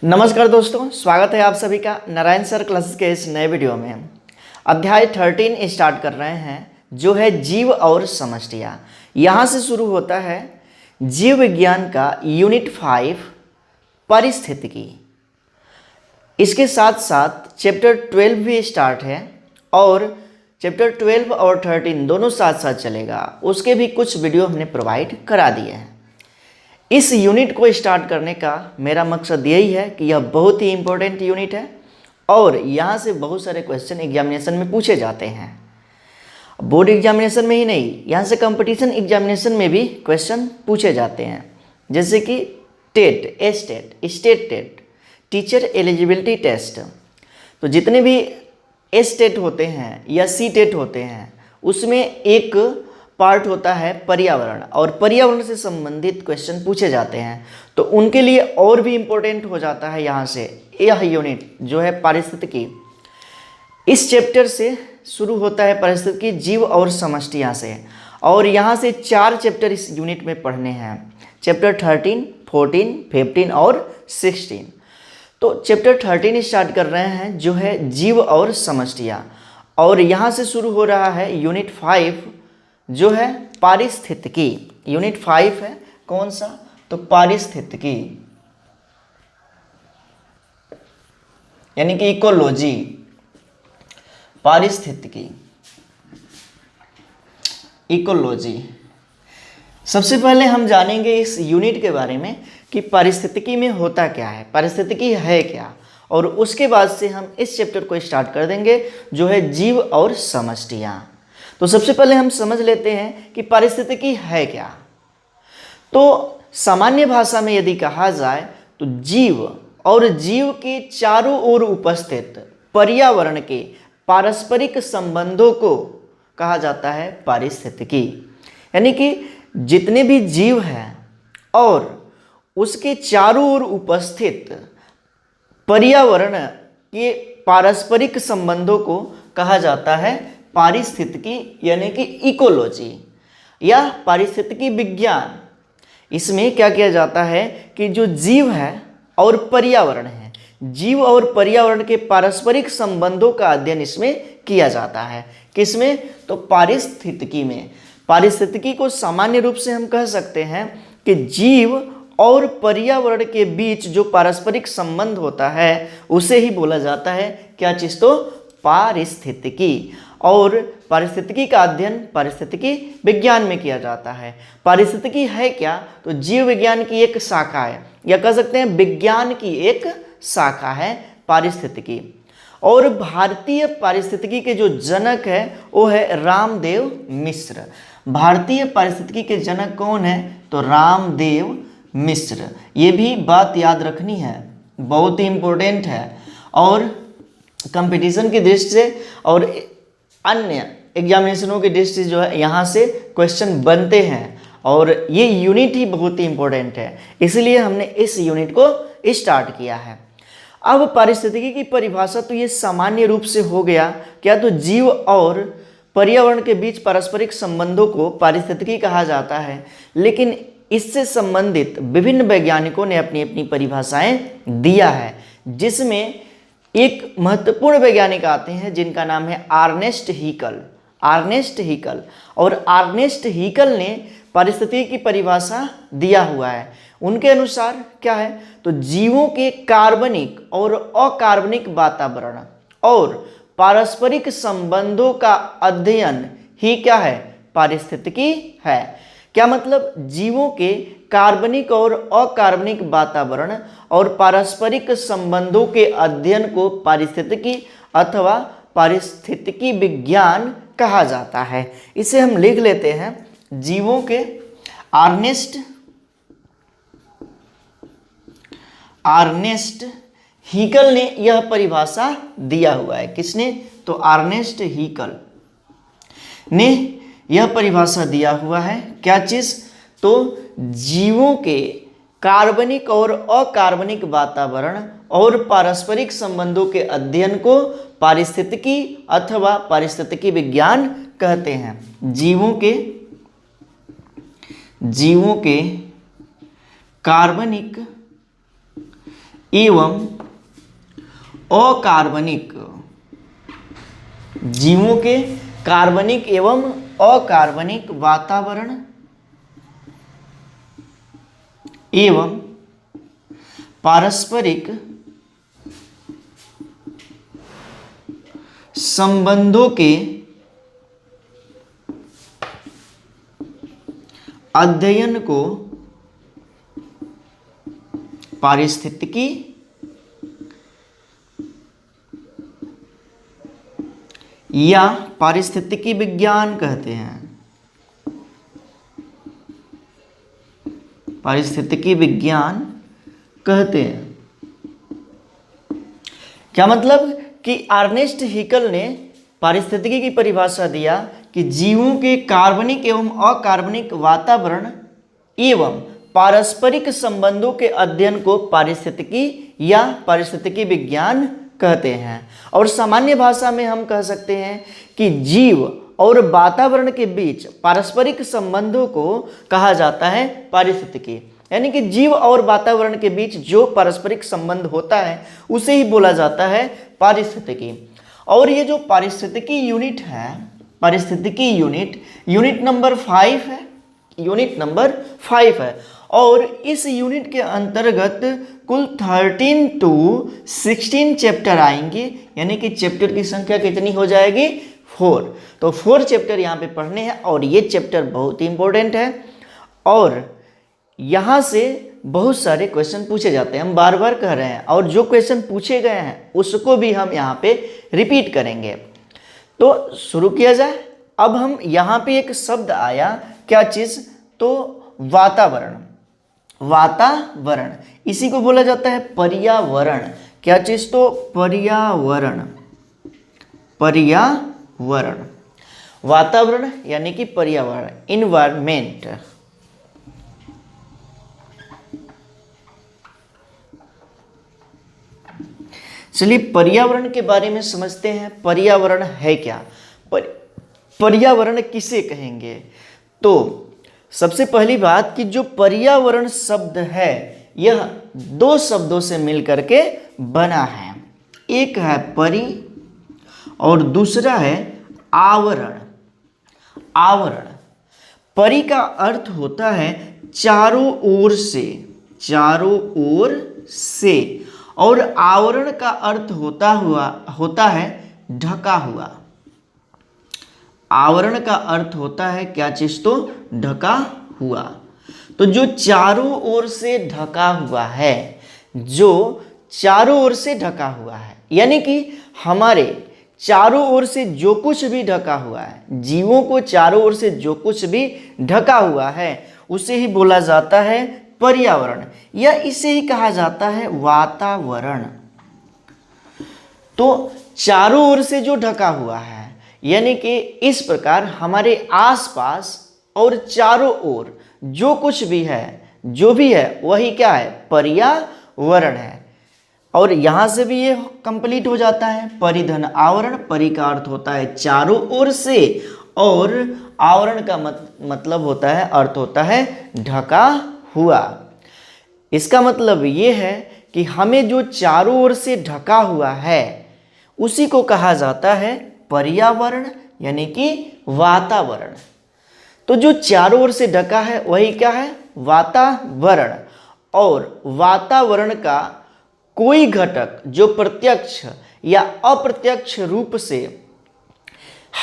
नमस्कार दोस्तों, स्वागत है आप सभी का नारायण सर क्लासेस के इस नए वीडियो में। अध्याय 13 स्टार्ट कर रहे हैं, जो है जीव और समष्टियाँ। यहाँ से शुरू होता है जीव विज्ञान का यूनिट 5 पारिस्थितिकी। इसके साथ साथ चैप्टर 12 भी स्टार्ट है और चैप्टर 12 और 13 दोनों साथ साथ चलेगा। उसके भी कुछ वीडियो हमने प्रोवाइड करा दिए हैं। इस यूनिट को स्टार्ट करने का मेरा मकसद यही है कि यह बहुत ही इम्पोर्टेंट यूनिट है और यहाँ से बहुत सारे क्वेश्चन एग्जामिनेशन में पूछे जाते हैं। बोर्ड एग्जामिनेशन में ही नहीं, यहाँ से कंपटीशन एग्जामिनेशन में भी क्वेश्चन पूछे जाते हैं, जैसे कि TET, state TET, teacher eligibility test. तो जितने भी टेट होते हैं या टेट होते हैं, उसमें एक पार्ट होता है पर्यावरण, और पर्यावरण से संबंधित क्वेश्चन पूछे जाते हैं। तो उनके लिए और भी इम्पोर्टेंट हो जाता है यहाँ से यह यूनिट, जो है पारिस्थितिकी। इस चैप्टर से शुरू होता है पारिस्थितिकी जीव और समष्टियाँ से, और यहाँ से 4 चैप्टर इस यूनिट में पढ़ने हैं, चैप्टर 13, 14, 15 और 16। तो चैप्टर 13 स्टार्ट कर रहे हैं, जो है जीव और समष्टियाँ, और यहाँ से शुरू हो रहा है यूनिट 5, जो है पारिस्थितिकी। यूनिट 5 है कौन सा? तो पारिस्थितिकी, यानी कि इकोलॉजी, पारिस्थितिकी, इकोलॉजी। सबसे पहले हम जानेंगे इस यूनिट के बारे में कि पारिस्थितिकी में होता क्या है, पारिस्थितिकी है क्या, और उसके बाद से हम इस चैप्टर को स्टार्ट कर देंगे, जो है जीव और समष्टियाँ। तो सबसे पहले हम समझ लेते हैं कि पारिस्थितिकी है क्या। तो सामान्य भाषा में यदि कहा जाए तो जीव और जीव के चारों ओर उपस्थित पर्यावरण के पारस्परिक संबंधों को कहा जाता है पारिस्थितिकी। यानी कि जितने भी जीव हैं और उसके चारों ओर उपस्थित पर्यावरण के पारस्परिक संबंधों को कहा जाता है पारिस्थितिकी, यानी कि इकोलॉजी या पारिस्थितिकी विज्ञान। इसमें क्या किया जाता है कि जो जीव है और पर्यावरण है, जीव और पर्यावरण के पारस्परिक संबंधों का अध्ययन इसमें किया जाता है। किसमें? तो पारिस्थितिकी में। पारिस्थितिकी को सामान्य रूप से हम कह सकते हैं कि जीव और पर्यावरण के बीच जो पारस्परिक संबंध होता है उसे ही बोला जाता है क्या चीज़? तो पारिस्थितिकी। और पारिस्थितिकी का अध्ययन पारिस्थितिकी विज्ञान में किया जाता है। पारिस्थितिकी है क्या? तो जीव विज्ञान की एक शाखा है, या कह सकते हैं विज्ञान की एक शाखा है पारिस्थितिकी। और भारतीय पारिस्थितिकी के जो जनक है वो है रामदेव मिश्र। भारतीय पारिस्थितिकी के जनक कौन है? तो रामदेव मिश्र। ये भी बात याद रखनी है, बहुत ही इम्पोर्टेंट है, और कंपटीशन की दृष्टि से और अन्य एग्जामिनेशनों की दृष्टि से जो है यहाँ से क्वेश्चन बनते हैं, और ये यूनिट ही बहुत ही इम्पोर्टेंट है, इसलिए हमने इस यूनिट को स्टार्ट किया है। अब पारिस्थितिकी की परिभाषा तो ये सामान्य रूप से हो गया क्या? तो जीव और पर्यावरण के बीच पारस्परिक संबंधों को पारिस्थितिकी कहा जाता है, लेकिन इससे संबंधित विभिन्न वैज्ञानिकों ने अपनी अपनी परिभाषाएं दिया है, जिसमें एक महत्वपूर्ण वैज्ञानिक आते हैं जिनका नाम है अर्नेस्ट हीकल। अर्नेस्ट हीकल, और अर्नेस्ट हीकल ने पारिस्थितिकी की परिभाषा दिया हुआ है। उनके अनुसार क्या है? तो जीवों के कार्बनिक और अकार्बनिक वातावरण और पारस्परिक संबंधों का अध्ययन ही क्या है? पारिस्थितिकी है। क्या मतलब? जीवों के कार्बनिक और अकार्बनिक वातावरण और पारस्परिक संबंधों के अध्ययन को पारिस्थितिकी अथवा पारिस्थितिकी विज्ञान कहा जाता है। इसे हम लिख लेते हैं, जीवों के अर्नेस्ट हीकल ने यह परिभाषा दिया हुआ है। किसने? तो अर्नेस्ट हीकल ने यह परिभाषा दिया हुआ है। क्या चीज? तो जीवों के कार्बनिक और अकार्बनिक वातावरण और पारस्परिक संबंधों के अध्ययन को पारिस्थितिकी अथवा पारिस्थितिकी विज्ञान कहते हैं। जीवों के कार्बनिक एवं अकार्बनिक, जीवों के कार्बनिक एवं अकार्बनिक वातावरण एवं पारस्परिक संबंधों के अध्ययन को पारिस्थितिकी या पारिस्थितिकी विज्ञान कहते हैं। पारिस्थितिकी विज्ञान कहते हैं। क्या मतलब कि अर्नेस्ट हैकेल ने पारिस्थितिकी की परिभाषा दिया कि जीवों के कार्बनिक एवं अकार्बनिक वातावरण एवं पारस्परिक संबंधों के अध्ययन को पारिस्थितिकी या पारिस्थितिकी विज्ञान कहते हैं। और सामान्य भाषा में हम कह सकते हैं कि जीव और वातावरण के बीच पारस्परिक संबंधों को कहा जाता है पारिस्थितिकी। यानी कि जीव और वातावरण के बीच जो पारस्परिक संबंध होता है उसे ही बोला जाता है पारिस्थितिकी। और ये जो पारिस्थितिकी यूनिट है, पारिस्थितिकी यूनिट नंबर 5 है, यूनिट नंबर 5 है। और इस यूनिट के अंतर्गत कुल 13 to 16 चैप्टर आएंगे। यानी कि चैप्टर की संख्या कितनी हो जाएगी? 4। तो 4 चैप्टर यहाँ पे पढ़ने हैं और ये चैप्टर बहुत ही इंपॉर्टेंट है और यहाँ से बहुत सारे क्वेश्चन पूछे जाते हैं। हम बार बार कह रहे हैं और जो क्वेश्चन पूछे गए हैं उसको भी हम यहाँ पे रिपीट करेंगे। तो शुरू किया जाए। अब हम यहाँ पे एक शब्द आया, क्या चीज़? तो वातावरण। वातावरण इसी को बोला जाता है पर्यावरण। क्या चीज़? तो पर्यावरण। पर्यावरण, वातावरण यानी कि पर्यावरण, इन्वायरमेंट। चलिए पर्यावरण के बारे में समझते हैं। पर्यावरण है क्या? पर्यावरण किसे कहेंगे? तो सबसे पहली बात कि जो पर्यावरण शब्द है यह 2 शब्दों से मिलकर के बना है। एक है परि और दूसरा है आवरण। आवरण, परि का अर्थ होता है चारों ओर से, चारों ओर से, और आवरण का अर्थ होता है ढका हुआ। आवरण का अर्थ होता है क्या चीज? तो ढका हुआ। तो जो चारों ओर से ढका हुआ है, जो चारों ओर से ढका हुआ है, यानी कि हमारे चारों ओर से जो कुछ भी ढका हुआ है, जीवों को चारों ओर से जो कुछ भी ढका हुआ है उसे ही बोला जाता है पर्यावरण, या इसे ही कहा जाता है वातावरण। तो चारों ओर से जो ढका हुआ है, यानी कि इस प्रकार हमारे आसपास और चारों ओर जो कुछ भी है, जो भी है वही क्या है? पर्यावरण है। और यहाँ से भी ये कंप्लीट हो जाता है। परिधन आवरण, परि का अर्थ होता है चारों ओर से और आवरण का मतलब होता है, अर्थ होता है ढका हुआ। इसका मतलब ये है कि हमें जो चारों ओर से ढका हुआ है उसी को कहा जाता है पर्यावरण, यानी कि वातावरण। तो जो चारों ओर से ढका है वही क्या है? वातावरण। और वातावरण का कोई घटक जो प्रत्यक्ष या अप्रत्यक्ष रूप से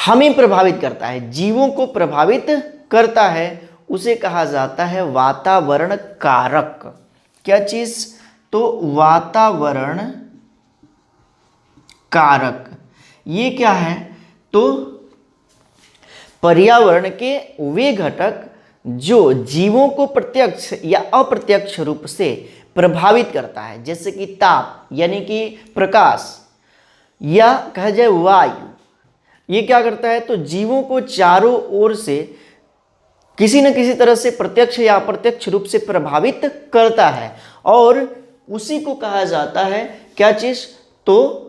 हमें प्रभावित करता है, जीवों को प्रभावित करता है, उसे कहा जाता है वातावरण कारक। क्या चीज? तो वातावरण कारक। ये क्या है? तो पर्यावरण के वे घटक जो जीवों को प्रत्यक्ष या अप्रत्यक्ष रूप से प्रभावित करता है, जैसे कि ताप यानी कि प्रकाश, या कहा जाए वायु। ये क्या करता है? तो जीवों को चारों ओर से किसी न किसी तरह से प्रत्यक्ष या अप्रत्यक्ष रूप से प्रभावित करता है और उसी को कहा जाता है क्या चीज? तो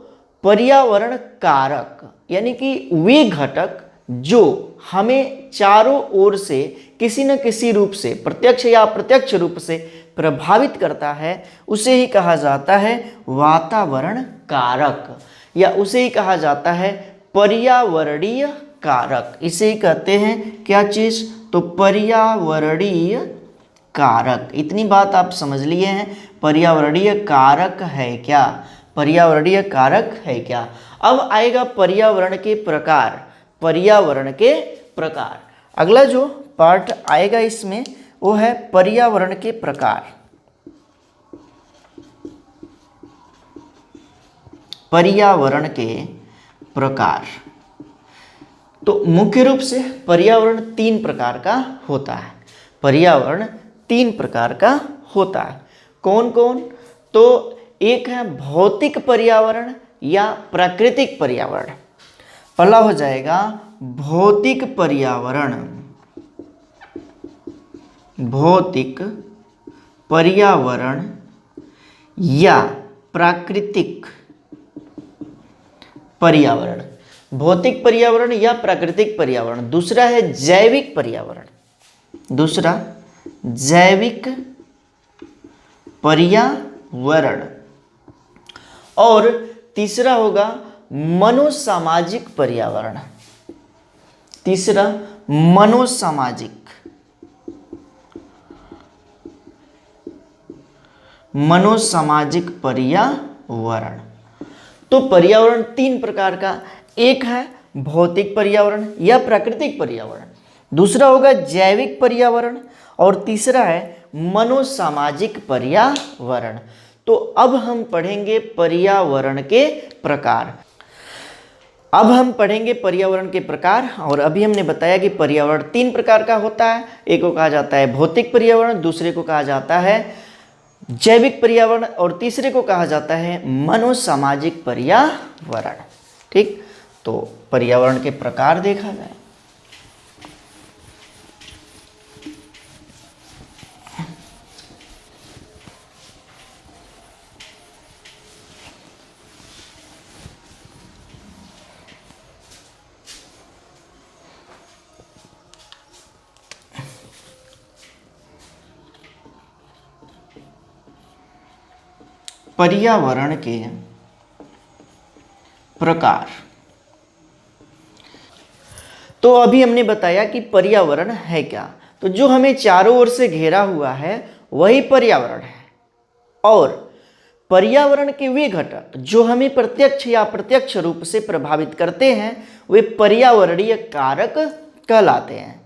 पर्यावरण कारक, यानी कि वे घटक जो हमें चारों ओर से किसी न किसी रूप से प्रत्यक्ष या अप्रत्यक्ष रूप से प्रभावित करता है उसे ही कहा जाता है वातावरण कारक, या उसे ही कहा जाता है पर्यावरणीय कारक। इसे ही कहते हैं क्या चीज, तो पर्यावरणीय कारक। इतनी बात आप समझ लिए हैं, पर्यावरणीय कारक है क्या, पर्यावरणीय कारक है क्या। अब आएगा पर्यावरण के प्रकार, पर्यावरण के प्रकार। अगला जो पार्ट आएगा इसमें वो है पर्यावरण के प्रकार। पर्यावरण के प्रकार, तो मुख्य रूप से पर्यावरण 3 प्रकार का होता है। पर्यावरण 3 प्रकार का होता है। कौन कौन, तो एक है भौतिक पर्यावरण या प्राकृतिक पर्यावरण। पहला हो जाएगा भौतिक पर्यावरण, भौतिक पर्यावरण या प्राकृतिक पर्यावरण, भौतिक पर्यावरण या प्राकृतिक पर्यावरण। दूसरा है जैविक पर्यावरण, दूसरा जैविक पर्यावरण, और तीसरा होगा मनोसामाजिक पर्यावरण, तीसरा मनोसामाजिक, मनोसामाजिक पर्यावरण। तो पर्यावरण 3 प्रकार का, एक है भौतिक पर्यावरण या प्राकृतिक पर्यावरण, दूसरा होगा जैविक पर्यावरण, और तीसरा है मनोसामाजिक पर्यावरण। तो अब हम पढ़ेंगे पर्यावरण के प्रकार। अब हम पढ़ेंगे पर्यावरण के प्रकार, और अभी हमने बताया कि पर्यावरण 3 प्रकार का होता है। एक को कहा जाता है भौतिक पर्यावरण, दूसरे को कहा जाता है जैविक पर्यावरण, और तीसरे को कहा जाता है मनोसामाजिक पर्यावरण। ठीक, तो पर्यावरण के प्रकार देखा जाए। पर्यावरण के प्रकार, तो अभी हमने बताया कि पर्यावरण है क्या, तो जो हमें चारों ओर से घेरा हुआ है वही पर्यावरण है। और पर्यावरण के वे घटक जो हमें प्रत्यक्ष या अप्रत्यक्ष रूप से प्रभावित करते हैं वे पर्यावरणीय कारक कहलाते हैं।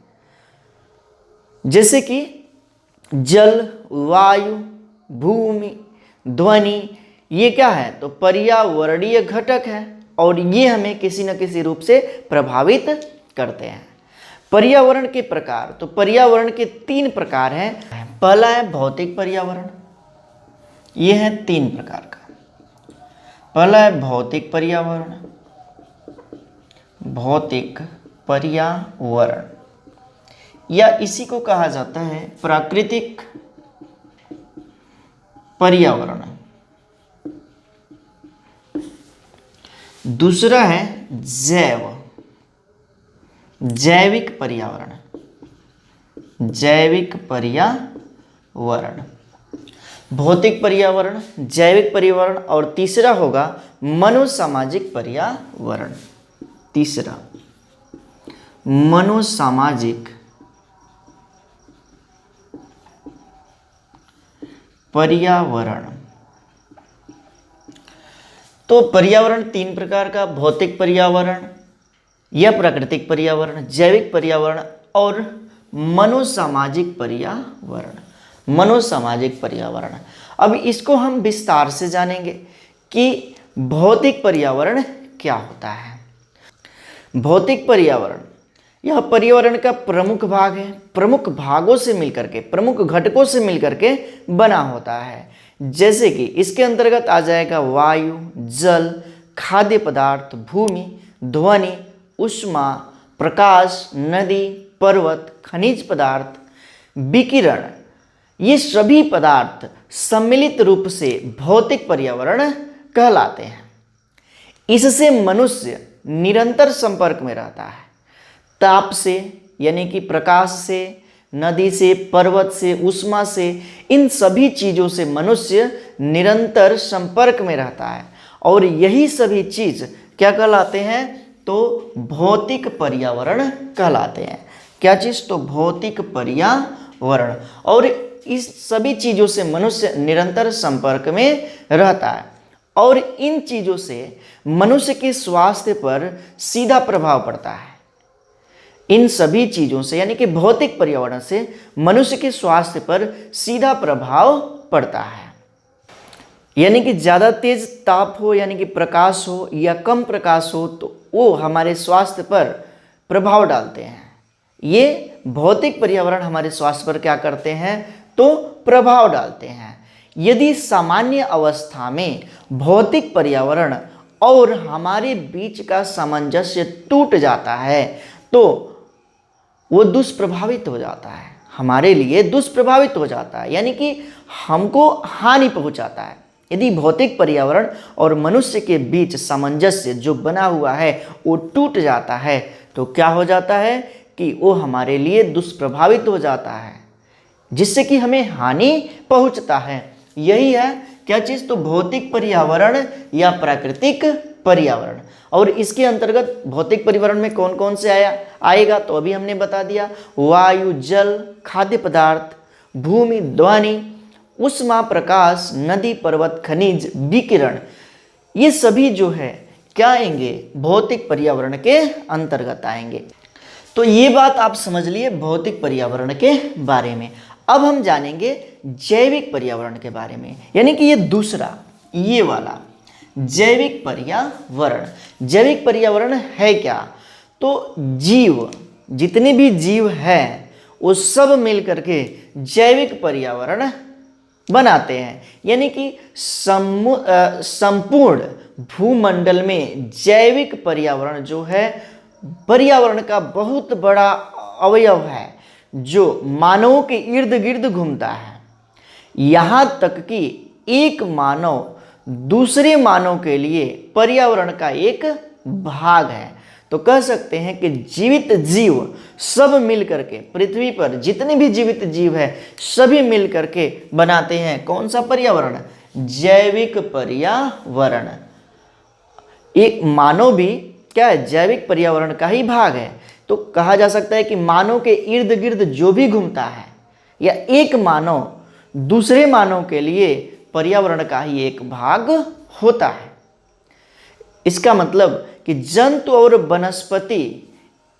जैसे कि जल, वायु, भूमि, ध्वनि, ये क्या है, तो पर्यावरणीय घटक है, और ये हमें किसी न किसी रूप से प्रभावित करते हैं। पर्यावरण के प्रकार, तो पर्यावरण के 3 प्रकार हैं। पहला है भौतिक पर्यावरण, ये है 3 प्रकार का। पहला है भौतिक पर्यावरण, भौतिक पर्यावरण, या इसी को कहा जाता है प्राकृतिक पर्यावरण। दूसरा है जैविक पर्यावरण, जैविक पर्यावरण, भौतिक पर्यावरण, जैविक पर्यावरण, और तीसरा होगा मनोसामाजिक पर्यावरण। तीसरा मनोसामाजिक पर्यावरण। तो पर्यावरण 3 प्रकार का, भौतिक पर्यावरण या प्राकृतिक पर्यावरण, जैविक पर्यावरण और मनोसामाजिक पर्यावरण, मनोसामाजिक पर्यावरण। अब इसको हम विस्तार से जानेंगे कि भौतिक पर्यावरण क्या होता है। भौतिक पर्यावरण यह पर्यावरण का प्रमुख भाग है, प्रमुख भागों से मिलकर के, प्रमुख घटकों से मिलकर के बना होता है। जैसे कि इसके अंतर्गत आ जाएगा वायु, जल, खाद्य पदार्थ, भूमि, ध्वनि, ऊष्मा, प्रकाश, नदी, पर्वत, खनिज पदार्थ, विकिरण। ये सभी पदार्थ सम्मिलित रूप से भौतिक पर्यावरण कहलाते हैं। इससे मनुष्य निरंतर संपर्क में रहता है। ताप से यानी कि प्रकाश से, नदी से, पर्वत से, ऊष्मा से, इन सभी चीज़ों से मनुष्य निरंतर संपर्क में रहता है। और यही सभी चीज़ क्या कहलाते हैं? तो भौतिक पर्यावरण कहलाते हैं। क्या चीज़? तो भौतिक पर्यावरण। और इस सभी चीज़ों से मनुष्य निरंतर संपर्क में रहता है और इन चीज़ों से मनुष्य के स्वास्थ्य पर सीधा प्रभाव पड़ता है। इन सभी चीज़ों से यानी कि भौतिक पर्यावरण से मनुष्य के स्वास्थ्य पर सीधा प्रभाव पड़ता है। यानी कि ज़्यादा तेज ताप हो यानी कि प्रकाश हो या कम प्रकाश हो तो वो हमारे स्वास्थ्य पर प्रभाव डालते हैं। ये भौतिक पर्यावरण हमारे स्वास्थ्य पर क्या करते हैं? तो प्रभाव डालते हैं। यदि सामान्य अवस्था में भौतिक पर्यावरण और हमारे बीच का सामंजस्य टूट जाता है तो वो दुष्प्रभावित हो जाता है, हमारे लिए दुष्प्रभावित हो जाता है, यानी कि हमको हानि पहुंचाता है। यदि भौतिक पर्यावरण और मनुष्य के बीच सामंजस्य जो बना हुआ है वो टूट जाता है तो क्या हो जाता है कि वो हमारे लिए दुष्प्रभावित हो जाता है, जिससे कि हमें हानि पहुंचता है। यही है क्या चीज़? तो भौतिक पर्यावरण या प्राकृतिक पर्यावरण। और इसके अंतर्गत भौतिक पर्यावरण में कौन कौन से आएगा? तो अभी हमने बता दिया, वायु, जल, खाद्य पदार्थ, भूमि, ध्वनि, ऊष्मा, प्रकाश, नदी, पर्वत, खनिज, विकिरण, ये सभी जो है क्या आएंगे? भौतिक पर्यावरण के अंतर्गत आएंगे। तो ये बात आप समझ लिए भौतिक पर्यावरण के बारे में। अब हम जानेंगे जैविक पर्यावरण के बारे में, यानी कि ये दूसरा, ये वाला जैविक पर्यावरण। जैविक पर्यावरण है क्या? तो जीव, जितने भी जीव हैं वो सब मिल करके जैविक पर्यावरण बनाते हैं। यानी कि संपूर्ण भूमंडल में जैविक पर्यावरण जो है पर्यावरण का बहुत बड़ा अवयव है जो मानवों के इर्द गिर्द घूमता है। यहाँ तक कि एक मानव दूसरे मानव के लिए पर्यावरण का एक भाग है। तो कह सकते हैं कि जीवित जीव सब मिल करके, पृथ्वी पर जितने भी जीवित जीव है सभी मिल करके बनाते हैं कौन सा पर्यावरण? जैविक पर्यावरण। एक मानव भी क्या है? जैविक पर्यावरण का ही भाग है। तो कहा जा सकता है कि मानव के इर्द गिर्द जो भी घूमता है या एक मानव दूसरे मानव के लिए पर्यावरण का ही एक भाग होता है। इसका मतलब कि जंतु और वनस्पति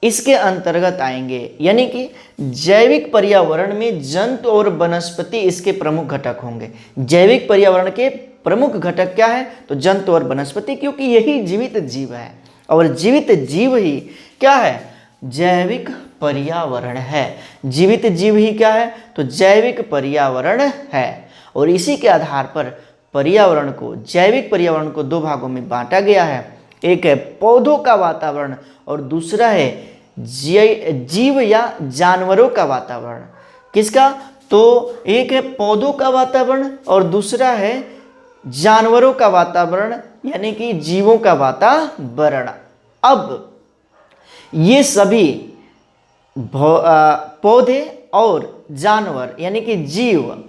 इसके अंतर्गत आएंगे। यानी कि जैविक पर्यावरण में जंतु और वनस्पति इसके प्रमुख घटक होंगे। जैविक पर्यावरण के प्रमुख घटक क्या है? तो जंतु और वनस्पति, क्योंकि यही जीवित जीव है और जीवित जीव ही क्या है? जैविक पर्यावरण है। जीवित जीव ही क्या है? तो जैविक पर्यावरण है। और इसी के आधार पर पर्यावरण को, जैविक पर्यावरण को दो भागों में बांटा गया है। एक है पौधों का वातावरण और दूसरा है जीव या जानवरों का वातावरण। किसका? तो एक है पौधों का वातावरण और दूसरा है जानवरों का वातावरण, यानी कि जीवों का वातावरण। अब ये सभी पौधे और जानवर यानी कि जीव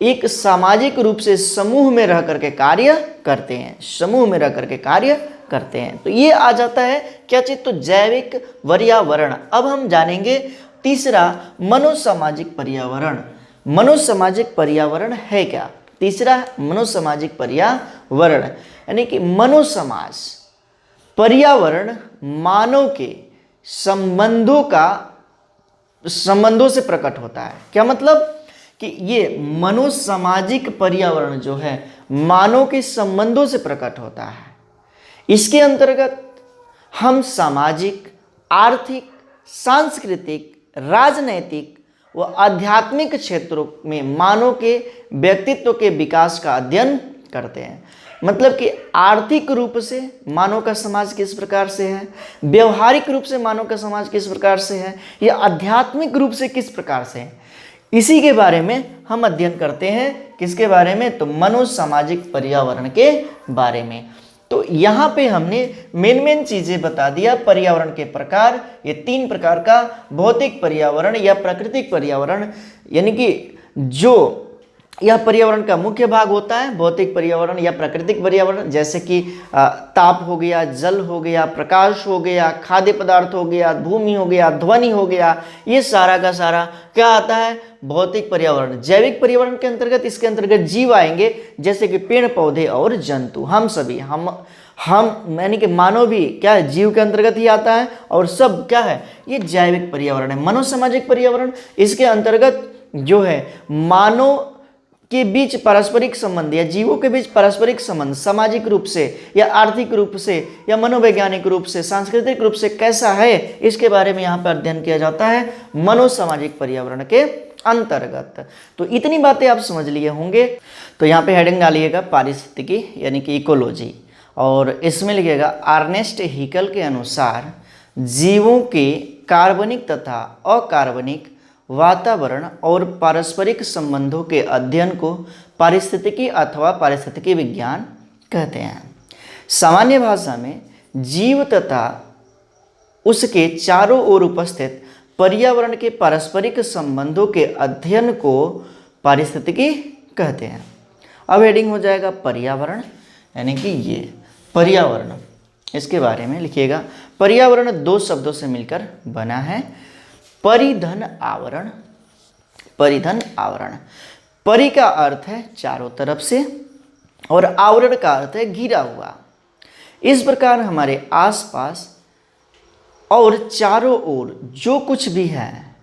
एक सामाजिक रूप से समूह में रह करके कार्य करते हैं, समूह में रह करके कार्य करते हैं। तो ये आ जाता है क्या चीज? तो जैविक पर्यावरण। अब हम जानेंगे तीसरा, मनोसामाजिक पर्यावरण। मनोसामाजिक पर्यावरण है क्या? तीसरा मनोसामाजिक पर्यावरण यानी कि मनोसमाज पर्यावरण मानव के संबंधों से प्रकट होता है। क्या मतलब? कि ये मनोसामाजिक पर्यावरण जो है मानव के संबंधों से प्रकट होता है। इसके अंतर्गत हम सामाजिक, आर्थिक, सांस्कृतिक, राजनैतिक व आध्यात्मिक क्षेत्रों में मानव के व्यक्तित्व के विकास का अध्ययन करते हैं। मतलब कि आर्थिक रूप से मानव का समाज किस प्रकार से है, व्यवहारिक रूप से मानव का समाज किस प्रकार से है, या आध्यात्मिक रूप से किस प्रकार से है, इसी के बारे में हम अध्ययन करते हैं। किसके बारे में? तो मनोसामाजिक पर्यावरण के बारे में। तो यहाँ पे हमने मेन चीजें बता दिया पर्यावरण के प्रकार। ये 3 प्रकार का भौतिक पर्यावरण या प्राकृतिक पर्यावरण, यानी कि जो यह पर्यावरण का मुख्य भाग होता है, भौतिक पर्यावरण या प्राकृतिक पर्यावरण, जैसे कि ताप हो गया, जल हो गया, प्रकाश हो गया, खाद्य पदार्थ हो गया, भूमि हो गया, ध्वनि हो गया, ये सारा का सारा क्या आता है, भौतिक पर्यावरण। जैविक पर्यावरण के अंतर्गत इसके अंतर्गत जीव आएंगे, जैसे कि पेड़ पौधे और जंतु। हम सभी हम यानी कि मानव भी क्या है, जीव के अंतर्गत ही आता है, और सब क्या है, ये जैविक पर्यावरण है। मनोसामाजिक पर्यावरण, इसके अंतर्गत जो है मानव के बीच पारस्परिक संबंध या जीवों के बीच पारस्परिक संबंध सामाजिक रूप से या आर्थिक रूप से या मनोवैज्ञानिक रूप से, सांस्कृतिक रूप से कैसा है, इसके बारे में यहाँ पर अध्ययन किया जाता है मनोसामाजिक पर्यावरण के अंतर्गत। तो इतनी बातें आप समझ लिए होंगे। तो यहाँ पे हेडिंग डालिएगा पारिस्थितिकी यानी कि इकोलॉजी, और इसमें लिखिएगा अर्नेस्ट हैकेल के अनुसार जीवों के कार्बनिक तथा अकार्बनिक वातावरण और पारस्परिक संबंधों के अध्ययन को पारिस्थितिकी अथवा पारिस्थितिकी विज्ञान कहते हैं। सामान्य भाषा में जीव तथा उसके चारों ओर उपस्थित पर्यावरण के पारस्परिक संबंधों के अध्ययन को पारिस्थितिकी कहते हैं। अब हेडिंग हो जाएगा पर्यावरण, यानी कि ये पर्यावरण, इसके बारे में लिखिएगा। पर्यावरण 2 शब्दों से मिलकर बना है, परिधन आवरण। परिधन आवरण, परि का अर्थ है चारों तरफ से और आवरण का अर्थ है घिरा हुआ। इस प्रकार हमारे आसपास और चारों ओर जो कुछ भी है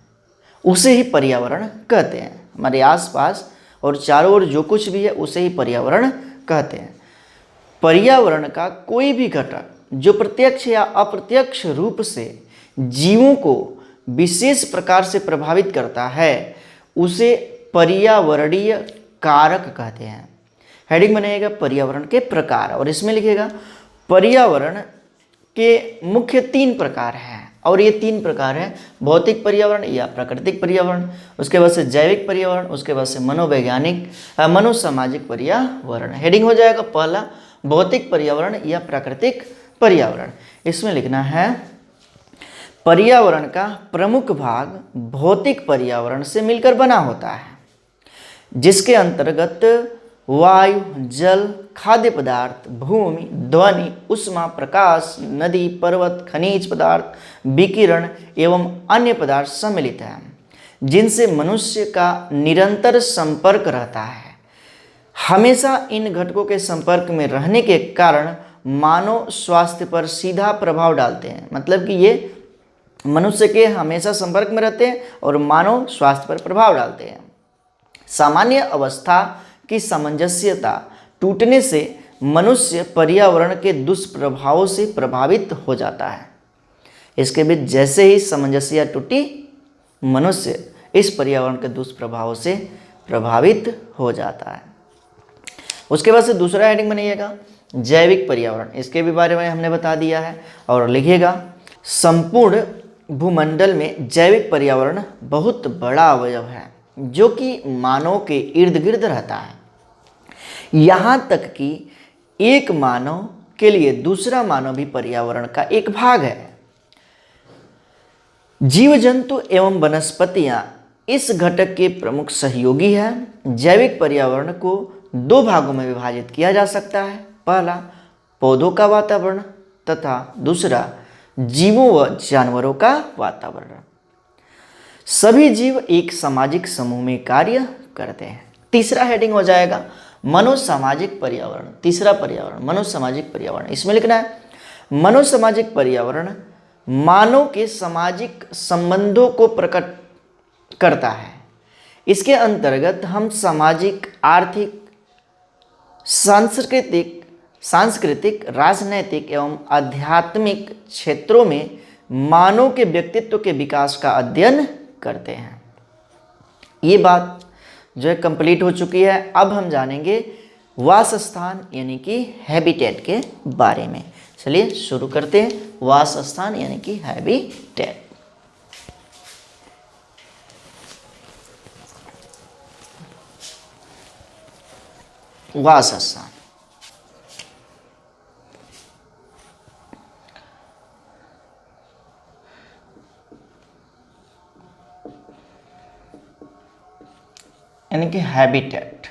उसे ही पर्यावरण कहते हैं। हमारे आसपास और चारों ओर जो कुछ भी है उसे ही पर्यावरण कहते हैं। पर्यावरण का कोई भी घटक जो प्रत्यक्ष या अप्रत्यक्ष रूप से जीवों को विशेष प्रकार से प्रभावित करता है उसे पर्यावरणीय कारक कहते हैं। हेडिंग बनेगा पर्यावरण के प्रकार, और इसमें लिखिएगा पर्यावरण के मुख्य 3 प्रकार हैं, और ये 3 प्रकार हैं भौतिक पर्यावरण या प्राकृतिक पर्यावरण, उसके बाद से जैविक पर्यावरण, उसके बाद से मनोवैज्ञानिक मनोसामाजिक पर्यावरण। हेडिंग हो जाएगा पहला भौतिक पर्यावरण या प्राकृतिक पर्यावरण। इसमें लिखना है पर्यावरण का प्रमुख भाग भौतिक पर्यावरण से मिलकर बना होता है, जिसके अंतर्गत वायु, जल, खाद्य पदार्थ, भूमि, ध्वनि, ऊष्मा, प्रकाश, नदी, पर्वत, खनिज पदार्थ, विकिरण एवं अन्य पदार्थ सम्मिलित हैं, जिनसे मनुष्य का निरंतर संपर्क रहता है। हमेशा इन घटकों के संपर्क में रहने के कारण मानव स्वास्थ्य पर सीधा प्रभाव डालते हैं। मतलब कि ये मनुष्य के हमेशा संपर्क में रहते हैं और मानव स्वास्थ्य पर प्रभाव डालते हैं। सामान्य अवस्था की सामंजस्यता टूटने से मनुष्य पर्यावरण के दुष्प्रभावों से प्रभावित हो जाता है। इसके बीच जैसे ही सामंजस्य टूटी, मनुष्य इस पर्यावरण के दुष्प्रभावों से प्रभावित हो जाता है। उसके बाद से दूसरा हेडिंग बनिएगा जैविक पर्यावरण, इसके भी बारे में हमने बता दिया है, और लिखिएगा संपूर्ण भूमंडल में जैविक पर्यावरण बहुत बड़ा अवयव है जो कि मानव के इर्द गिर्द रहता है। यहाँ तक कि एक मानव के लिए दूसरा मानव भी पर्यावरण का एक भाग है। जीव जंतु एवं वनस्पतियाँ इस घटक के प्रमुख सहयोगी हैं। जैविक पर्यावरण को 2 भागों में विभाजित किया जा सकता है। पहला पौधों का वातावरण तथा दूसरा जीवों व जानवरों का वातावरण। सभी जीव एक सामाजिक समूह में कार्य करते हैं। तीसरा हेडिंग हो जाएगा मनोसामाजिक पर्यावरण। तीसरा पर्यावरण मनोसामाजिक पर्यावरण, इसमें लिखना है मनोसामाजिक पर्यावरण मानव के सामाजिक संबंधों को प्रकट करता है। इसके अंतर्गत हम सामाजिक, आर्थिक, सांस्कृतिक, राजनैतिक एवं आध्यात्मिक क्षेत्रों में मानव के व्यक्तित्व के विकास का अध्ययन करते हैं। ये बात जो है कंप्लीट हो चुकी है। अब हम जानेंगे वासस्थान यानी कि हैबिटेट के बारे में। चलिए शुरू करते हैं। वासस्थान यानी कि हैबिटेट। वासस्थान यानी कि हैबिटेट।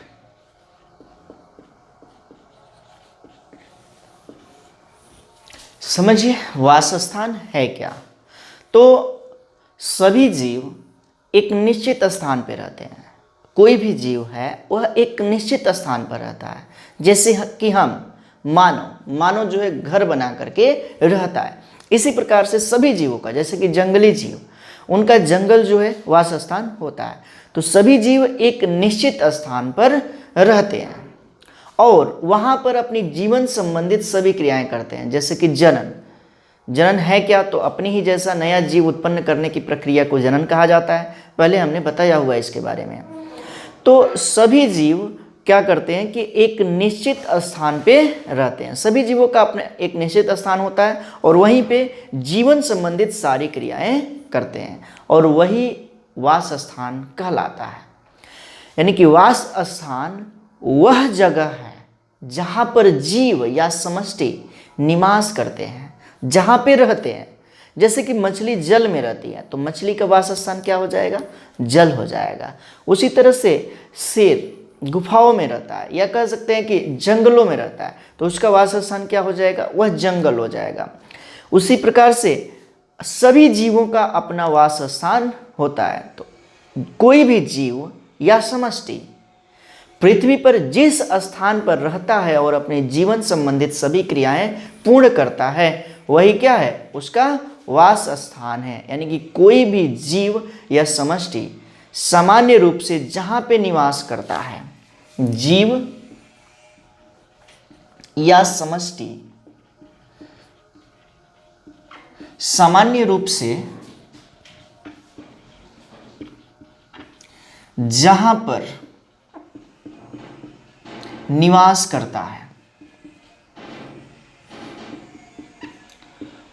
समझिए वासस्थान है क्या। तो सभी जीव एक निश्चित स्थान पर रहते हैं। कोई भी जीव है वह एक निश्चित स्थान पर रहता है। जैसे कि हम मानव जो है घर बना करके रहता है, इसी प्रकार से सभी जीवों का, जैसे कि जंगली जीव, उनका जंगल जो है वासस्थान होता है। तो सभी जीव एक निश्चित स्थान पर रहते हैं और वहाँ पर अपनी जीवन संबंधित सभी क्रियाएं करते हैं। जैसे कि जनन है क्या, तो अपनी ही जैसा नया जीव उत्पन्न करने की प्रक्रिया को जनन कहा जाता है। पहले हमने बताया हुआ है इसके बारे में। तो सभी जीव क्या करते हैं कि एक निश्चित स्थान पे रहते हैं। सभी जीवों का अपना एक निश्चित स्थान होता है और वहीं पे जीवन संबंधित सारी क्रियाएं करते हैं और वही वास स्थान कहलाता है। यानी कि वास स्थान वह जगह है जहाँ पर जीव या समष्टि निवास करते हैं, जहाँ पे रहते हैं। जैसे कि मछली जल में रहती है तो मछली का वास स्थान क्या हो जाएगा, जल हो जाएगा। उसी तरह से शेर गुफाओं में रहता है या कह सकते हैं कि जंगलों में रहता है तो उसका वास स्थान क्या हो जाएगा, वह जंगल हो जाएगा। उसी प्रकार से सभी जीवों का अपना वास स्थान होता है। तो कोई भी जीव या समष्टि पृथ्वी पर जिस स्थान पर रहता है और अपने जीवन संबंधित सभी क्रियाएं पूर्ण करता है वही क्या है, उसका वास स्थान है। यानी कि कोई भी जीव या समष्टि सामान्य रूप से जहां पे निवास करता है, जीव या समष्टि सामान्य रूप से जहां पर निवास करता है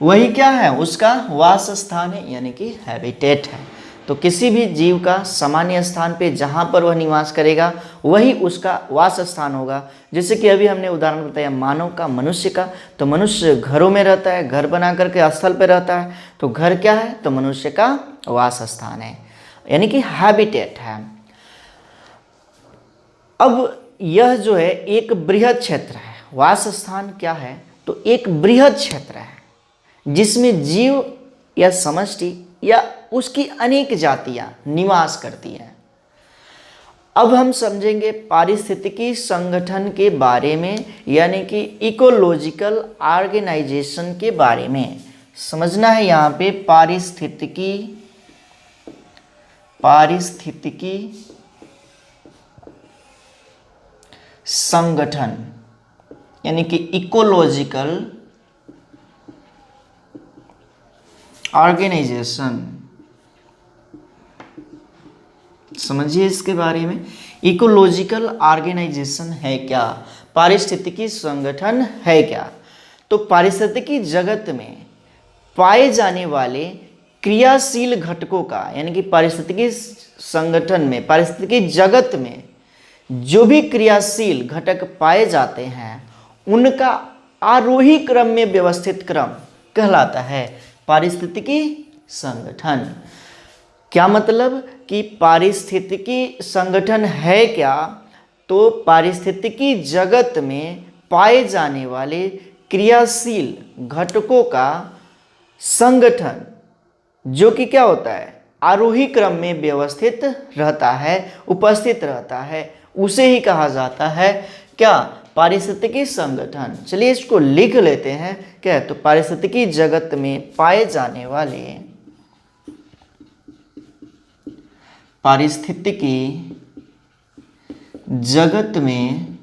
वही क्या है, उसका वास स्थान है, यानी कि हैबिटेट है। तो किसी भी जीव का सामान्य स्थान पे जहाँ पर वह निवास करेगा वही उसका वास स्थान होगा। जैसे कि अभी हमने उदाहरण बताया मानव का, मनुष्य का। तो मनुष्य घरों में रहता है, घर बना करके स्थल पे रहता है। तो घर क्या है, तो मनुष्य का वास स्थान है, यानी कि हैबिटेट है। अब यह जो है एक बृहद क्षेत्र है। वास स्थान क्या है, तो एक बृहद क्षेत्र है जिसमें जीव या समष्टि या उसकी अनेक जातियां निवास करती हैं। अब हम समझेंगे पारिस्थितिकी संगठन के बारे में, यानी कि इकोलॉजिकल ऑर्गेनाइजेशन के बारे में समझना है। यहाँ पे पारिस्थितिकी संगठन यानी कि इकोलॉजिकल ऑर्गेनाइजेशन, समझिए इसके बारे में। इकोलॉजिकल ऑर्गेनाइजेशन है क्या, पारिस्थितिकी संगठन है क्या। तो पारिस्थितिकी जगत में पाए जाने वाले क्रियाशील घटकों का, यानी कि पारिस्थितिकी संगठन में, पारिस्थितिकी जगत में जो भी क्रियाशील घटक पाए जाते हैं उनका आरोही क्रम में व्यवस्थित क्रम कहलाता है पारिस्थितिकी संगठन। क्या मतलब कि पारिस्थितिकी संगठन है क्या, तो पारिस्थितिकी जगत में पाए जाने वाले क्रियाशील घटकों का संगठन जो कि क्या होता है, आरोही क्रम में व्यवस्थित रहता है, उपस्थित रहता है, उसे ही कहा जाता है क्या, पारिस्थितिकी संगठन। चलिए इसको लिख लेते हैं क्या, तो पारिस्थितिकी जगत में पाए जाने वाले, पारिस्थितिकी जगत में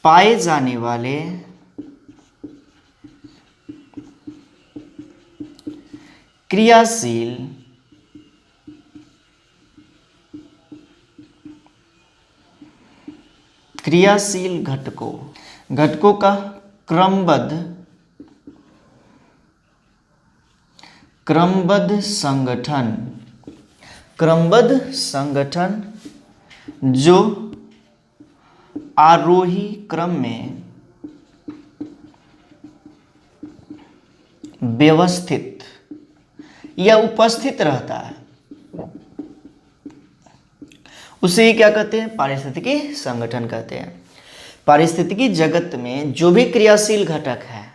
पाए जाने वाले क्रियाशील घटकों का क्रमबद्ध संगठन जो आरोही क्रम में व्यवस्थित या उपस्थित रहता है। उसे ही क्या कहते हैं, पारिस्थितिकी संगठन कहते हैं। पारिस्थितिकी जगत में जो भी क्रियाशील घटक है,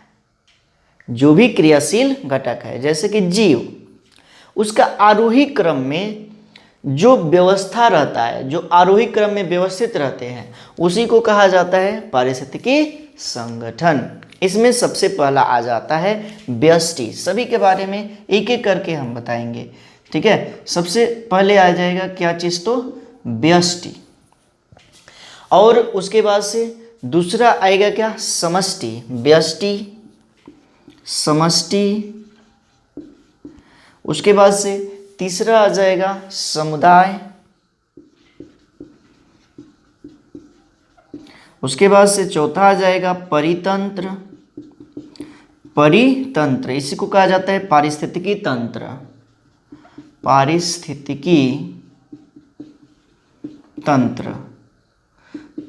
जो भी क्रियाशील घटक है जैसे कि जीव, उसका आरोही क्रम में जो व्यवस्था रहता है, जो आरोही क्रम में व्यवस्थित रहते हैं, उसी को कहा जाता है पारिस्थितिकी संगठन। इसमें सबसे पहला आ जाता है व्यष्टि। सभी के बारे में एक एक करके हम बताएंगे, ठीक है। सबसे पहले आ जाएगा क्या चीज़, तो व्यष्टि। और उसके बाद से दूसरा आएगा क्या, समष्टि। व्यष्टि, समष्टि। उसके बाद से तीसरा आ जाएगा समुदाय। उसके बाद से चौथा आ जाएगा परितंत्र। परितंत्र इसी को कहा जाता है पारिस्थितिकी तंत्र। पारिस्थितिकी तंत्र,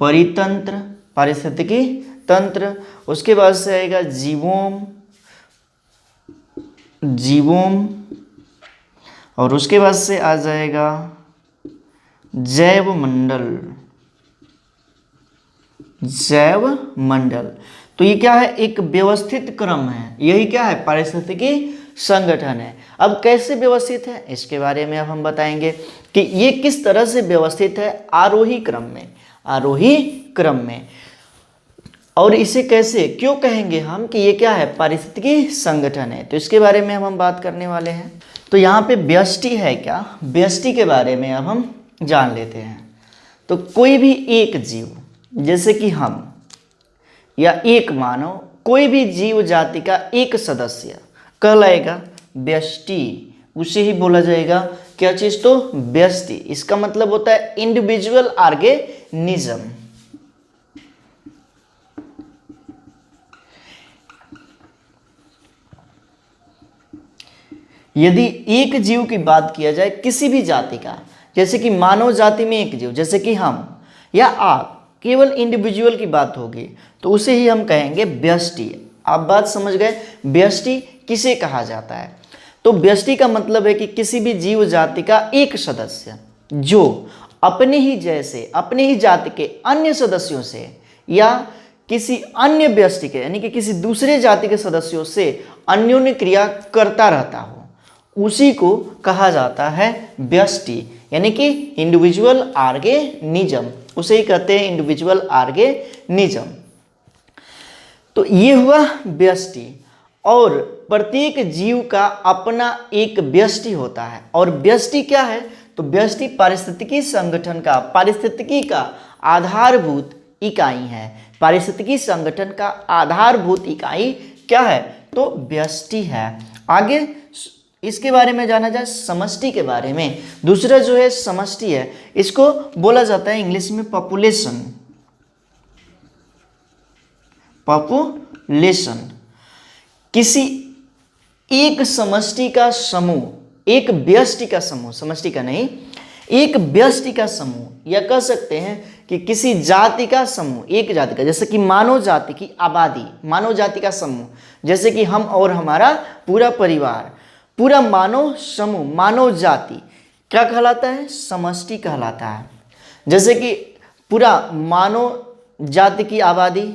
परितंत्र, पारिस्थितिकी तंत्र। उसके बाद से आएगा जीवोम। जीवोम। और उसके बाद से आ जाएगा जैव मंडल। जैव मंडल। तो ये क्या है, एक व्यवस्थित क्रम है, यही क्या है, पारिस्थितिकी संगठन है। अब कैसे व्यवस्थित है इसके बारे में अब हम बताएंगे कि ये किस तरह से व्यवस्थित है, आरोही क्रम में। आरोही क्रम में। और इसे कैसे, क्यों कहेंगे हम कि ये क्या है, पारिस्थितिकी संगठन है, तो इसके बारे में हम बात करने वाले हैं। तो यहाँ पे व्यष्टि है क्या, व्यष्टि के बारे में अब हम जान लेते हैं। तो कोई भी एक जीव जैसे कि हम या एक मानव, कोई भी जीव जाति का एक सदस्य कहलाएगा व्यष्टि। उसे ही बोला जाएगा क्या चीज, तो व्यष्टि। इसका मतलब होता है इंडिविजुअल ऑर्गेनिज्म। यदि एक जीव की बात किया जाए किसी भी जाति का, जैसे कि मानव जाति में एक जीव जैसे कि हम या आप, केवल इंडिविजुअल की बात होगी तो उसे ही हम कहेंगे व्यष्टि। आप बात समझ गए, व्यष्टि किसे कहा जाता है। तो व्यष्टि का मतलब है कि किसी भी जीव जाति का एक सदस्य जो अपने ही जैसे, अपने ही जाति के अन्य सदस्यों से या किसी अन्य व्यष्टि के यानी कि किसी दूसरे जाति के सदस्यों से अन्योन्य क्रिया करता रहता हो, उसी को कहा जाता है व्यष्टि, यानी कि इंडिविजुअल ऑर्गेनिज्म। उसे ही कहते हैं इंडिविजुअल ऑर्गेनिज्म। तो ये हुआ व्यष्टि। और प्रत्येक जीव का अपना एक व्यष्टि होता है। और व्यष्टि क्या है, तो व्यष्टि पारिस्थितिकी संगठन का, पारिस्थितिकी का आधारभूत इकाई है। पारिस्थितिकी संगठन का आधारभूत इकाई क्या है, तो व्यष्टि है। आगे इसके बारे में जाना जाए समष्टि के बारे में। दूसरा जो है समष्टि है, इसको बोला जाता है इंग्लिश में पॉपुलेशन। पॉपुलेशन किसी एक समष्टि का समूह, एक व्यष्टि का समूह, समष्टि का नहीं, एक व्यष्टि का समूह, या कह सकते हैं कि किसी जाति का समूह, एक जाति का, जैसे कि मानव जाति की आबादी, मानव जाति का समूह, जैसे कि हम और हमारा पूरा परिवार, पूरा मानव समूह, मानव जाति क्या कहलाता है, समष्टि कहलाता है। जैसे कि पूरा मानव जाति की आबादी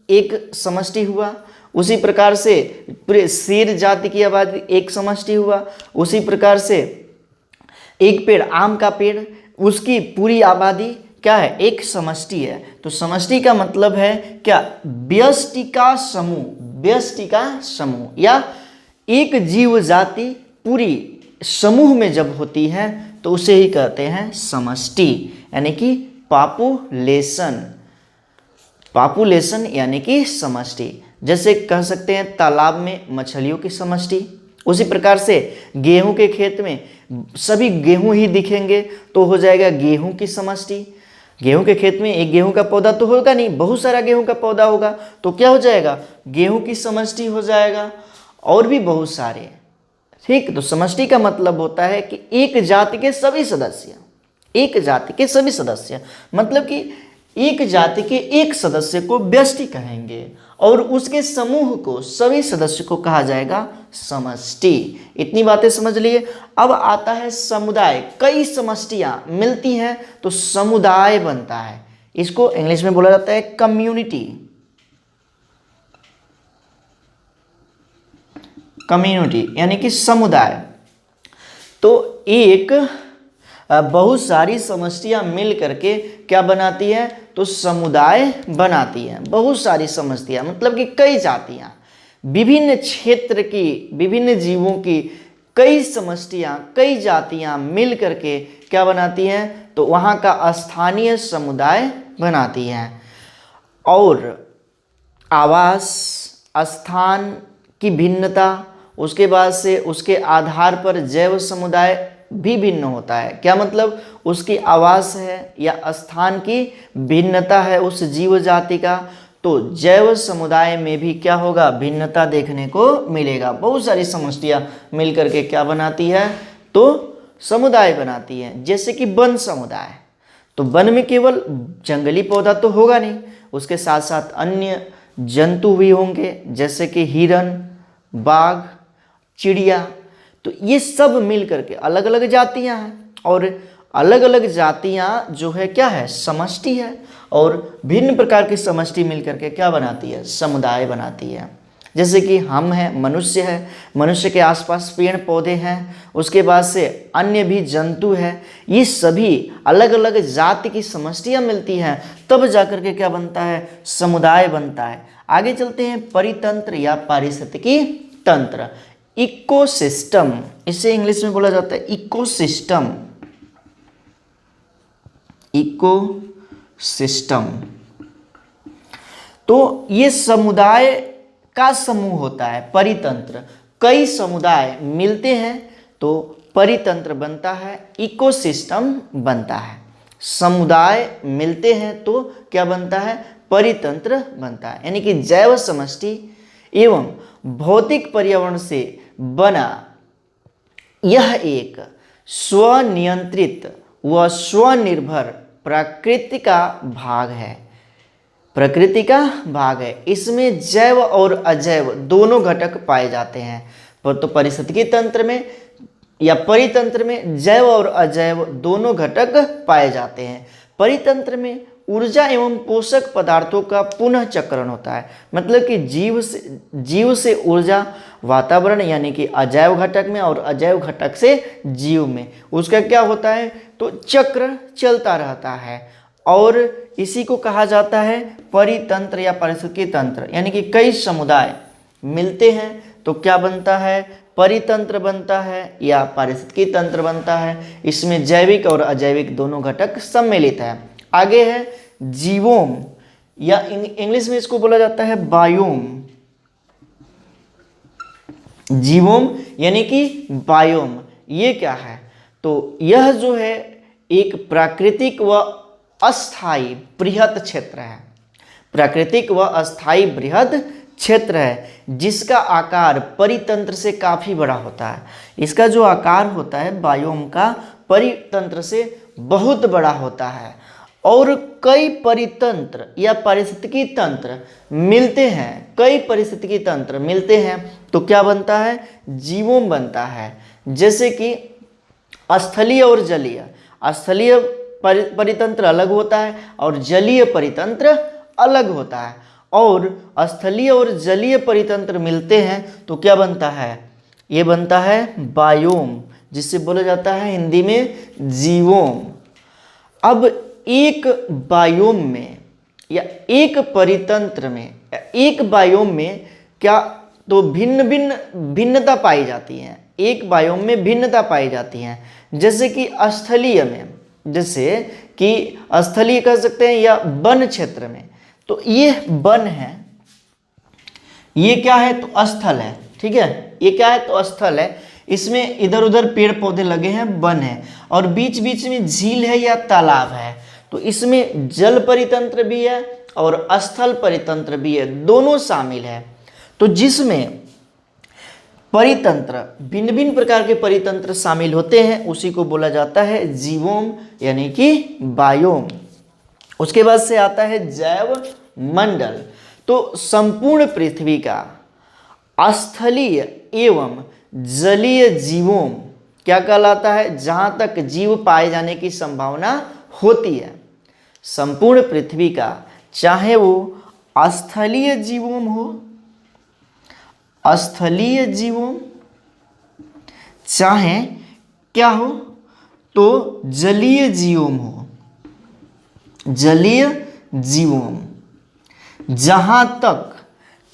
एक समष्टि हुआ, उसी प्रकार से पूरे शेर जाति की आबादी एक समष्टि हुआ, उसी प्रकार से एक पेड़, आम का पेड़, उसकी पूरी आबादी क्या है, एक समष्टि है। तो समष्टि का मतलब है क्या, व्यष्टि का समूह, व्यष्टि का समूह। या एक जीव जाति पूरी समूह में जब होती है तो उसे ही कहते हैं समष्टि, यानी कि पॉपुलेशन। पॉपुलेशन यानी कि समष्टि। जैसे कह सकते हैं तालाब में मछलियों की समष्टि, उसी प्रकार से गेहूं के खेत में सभी गेहूं ही दिखेंगे तो हो जाएगा गेहूं की समष्टि। गेहूं के खेत में एक गेहूं का पौधा तो होगा नहीं, बहुत सारा गेहूं का पौधा होगा तो क्या हो जाएगा, गेहूं की समष्टि हो जाएगा, और भी बहुत सारे। ठीक, तो समष्टि का मतलब होता है कि एक जाति के सभी सदस्य, एक जाति के सभी सदस्य, मतलब कि एक जाति के एक सदस्य को व्यष्टि कहेंगे और उसके समूह को, सभी सदस्य को कहा जाएगा समष्टि। इतनी बातें समझ लिए। अब आता है समुदाय। कई समष्टियां मिलती हैं तो समुदाय बनता है। इसको इंग्लिश में बोला जाता है कम्युनिटी। कम्युनिटी यानी कि समुदाय। तो एक बहुत सारी समष्टियां मिल करके क्या बनाती है, तो समुदाय बनाती है। बहुत सारी समष्टियां मतलब कि कई जातियां, विभिन्न क्षेत्र की, विभिन्न जीवों की कई समष्टियां, कई जातियां मिल करके क्या बनाती हैं, तो वहाँ का स्थानीय समुदाय बनाती हैं। और आवास, स्थान की भिन्नता, उसके बाद से उसके आधार पर जैव समुदाय भी भिन्न होता है। क्या मतलब, उसकी आवास है या स्थान की भिन्नता है उस जीव जाति का, तो जैव समुदाय में भी क्या होगा, भिन्नता देखने को मिलेगा। बहुत सारी समष्टियां मिलकर के क्या बनाती है, तो समुदाय बनाती है। जैसे कि वन समुदाय, तो वन में केवल जंगली पौधा तो होगा नहीं, उसके साथ साथ अन्य जंतु भी होंगे, जैसे कि हिरन, बाघ, चिड़िया। तो ये सब मिल करके अलग अलग जातियां हैं, और अलग अलग जातियां जो है क्या है, समष्टि है। और भिन्न प्रकार की समष्टि मिल करके क्या बनाती है, समुदाय बनाती है। जैसे कि हम हैं, मनुष्य है, मनुष्य के आसपास पेड़ पौधे हैं, उसके बाद से अन्य भी जंतु हैं। ये सभी अलग अलग जाति की समष्टियां मिलती हैं, तब जाकर के क्या बनता है, समुदाय बनता है। आगे चलते हैं, परितंत्र या पारिस्थितिकी तंत्र, इकोसिस्टम, इसे इंग्लिश में बोला जाता है इकोसिस्टम। इकोसिस्टम तो ये समुदाय का समूह होता है। परितंत्र, कई समुदाय मिलते हैं तो परितंत्र बनता है, इकोसिस्टम बनता है। समुदाय मिलते हैं तो क्या बनता है, परितंत्र बनता है। यानी कि जैव समष्टि एवं भौतिक पर्यावरण से बना यह एक स्वनियंत्रित व स्वनिर्भर प्रकृति का भाग है। प्रकृति का भाग है। इसमें जैव और अजैव दोनों घटक पाए जाते हैं। तो पारिस्थितिकी तंत्र में या परितंत्र में जैव और अजैव दोनों घटक पाए जाते हैं। परितंत्र में ऊर्जा एवं पोषक पदार्थों का पुनः चक्रण होता है। मतलब कि जीव से ऊर्जा वातावरण यानी कि अजैव घटक में, और अजैव घटक से जीव में, उसका क्या होता है, तो चक्र चलता रहता है। और इसी को कहा जाता है परितंत्र या पारिस्थितिकी तंत्र। यानी कि कई समुदाय मिलते हैं तो क्या बनता है, परितंत्र बनता है या पारिस्थितिकी तंत्र बनता है। इसमें जैविक और अजैविक दोनों घटक सम्मिलित है। आगे है जीवोम, या इंग्लिश में इसको बोला जाता है बायोम। जीवोम यानी कि बायोम, ये क्या है, तो यह जो है एक प्राकृतिक व अस्थायी बृहद क्षेत्र है। प्राकृतिक व अस्थायी बृहद क्षेत्र है जिसका आकार परितंत्र से काफ़ी बड़ा होता है। इसका जो आकार होता है बायोम का, परितंत्र से बहुत बड़ा होता है। और कई परितंत्र या पारिस्थितिकी तंत्र मिलते हैं, कई पारिस्थितिकी तंत्र मिलते हैं तो क्या बनता है, जीवोम बनता है। जैसे कि स्थलीय और जलीय, स्थलीय परितंत्र अलग होता है और जलीय परितंत्र अलग होता है। और स्थलीय और जलीय परितंत्र मिलते हैं तो क्या बनता है, ये बनता है बायोम, जिसे बोला जाता है हिंदी में जीवोम। अब एक बायोम में या एक परितंत्र में, एक बायोम में क्या, तो भिन्नता पाई जाती है। एक बायोम में भिन्नता पाई जाती है। जैसे कि स्थलीय में, जैसे कि स्थलीय कह सकते हैं या वन क्षेत्र में, तो ये वन है, ये क्या है, तो स्थल है। ठीक है, ये क्या है, तो स्थल है। इसमें इधर उधर पेड़ पौधे लगे हैं, वन है, और बीच बीच में झील है या तालाब है। तो इसमें जल परितंत्र भी है और स्थल परितंत्र भी है, दोनों शामिल है। तो जिसमें परितंत्र, भिन्न भिन्न प्रकार के परितंत्र शामिल होते हैं, उसी को बोला जाता है जीवोम यानी कि बायोम। उसके बाद से आता है जैव मंडल। तो संपूर्ण पृथ्वी का स्थलीय एवं जलीय जीवों क्या कहलाता है, जहाँ तक जीव पाए जाने की संभावना होती है। संपूर्ण पृथ्वी का, चाहे वो स्थलीय जीवों हो, स्थलीय जीवों, चाहे क्या हो तो जलीय जीवों हो, जलीय जीवों, जहां तक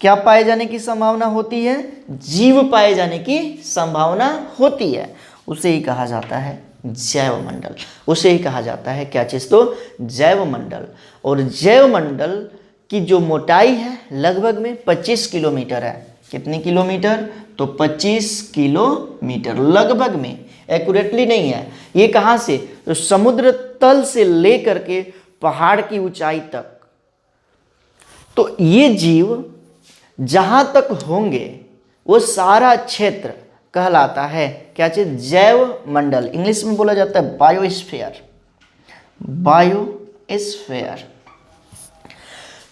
क्या पाए जाने की संभावना होती है, जीव पाए जाने की संभावना होती है, उसे ही कहा जाता है जैवमंडल। उसे ही कहा जाता है क्या चीज, तो जैवमंडल। और जैवमंडल की जो मोटाई है लगभग में 25 किलोमीटर है। कितने किलोमीटर, तो 25 किलोमीटर लगभग में, एक्यूरेटली नहीं है। ये कहाँ से, तो समुद्र तल से लेकर के पहाड़ की ऊंचाई तक। तो ये जीव जहां तक होंगे वो सारा क्षेत्र कहलाता है क्या चीज, जैव मंडल। इंग्लिश में बोला जाता है बायोस्फीयर, बायोस्फीयर।